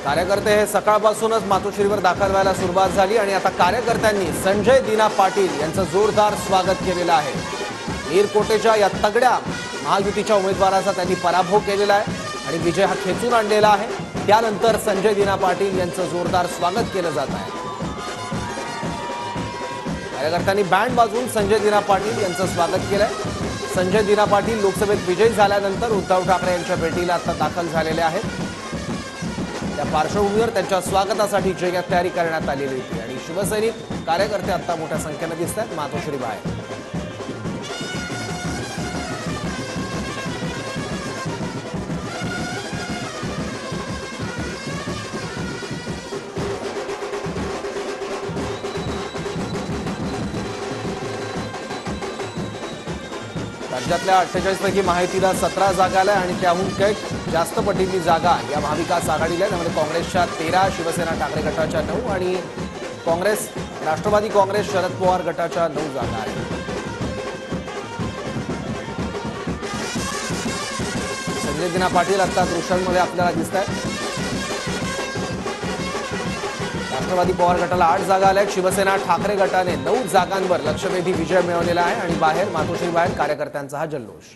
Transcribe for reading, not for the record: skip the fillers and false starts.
कार्यकर्ते हे सकाळपासूनच मातोश्रीवर दाखल व्हायला सुरुवात झाली आणि आता कार्यकर्त्यांनी संजय दिना पाटील यांचं जोरदार स्वागत केलेलं आहे। नीरकोटेच्या या तगड्या महायुतीच्या उमेदवाराचा त्यांनी पराभव केलेला आहे आणि विजय हा खेचून आणलेला आहे। त्यानंतर संजय दिना पाटील यांचं जोरदार स्वागत केलं जात आहे। कार्यकर्त्यांनी बँड वाजवून संजय दिना पाटील यांचं स्वागत केलंय। संजय दिना पाटील लोकसभेत विजयी झाल्यानंतर उद्धव ठाकरे यांच्या भेटीला आता दाखल झालेले आहेत। त्या पार्श्वभूमीवर त्यांच्या स्वागतासाठी जय्यत तयारी करण्यात आलेली होती आणि शिवसैनिक कार्यकर्ते आता मोठ्या संख्येने दिसत आहेत मातोश्री बाहेर। राज्यातल्या 48 पैकी महायुतीला 17 जागा आल्या आणि त्याहून काही जास्त पटीची जागा या महाविकास आघाडीला आहे। त्यामध्ये काँग्रेसच्या 13, शिवसेना ठाकरे गटाच्या 9 आणि काँग्रेस राष्ट्रवादी काँग्रेस शरद पवार गटाच्या 9 जागा आहेत। संजय दिना पाटील आता दृश्यांमध्ये आपल्याला दिसत आहेत। राष्ट्रवादी पवार गटाला 8 जागा आल्या। शिवसेना ठाकरे गटाने 9 जागांवर लक्षवेधी विजय मिळवलेला आहे आणि बाहेर मातोश्री बाहेर कार्यकर्त्यांचा हा जल्लोष।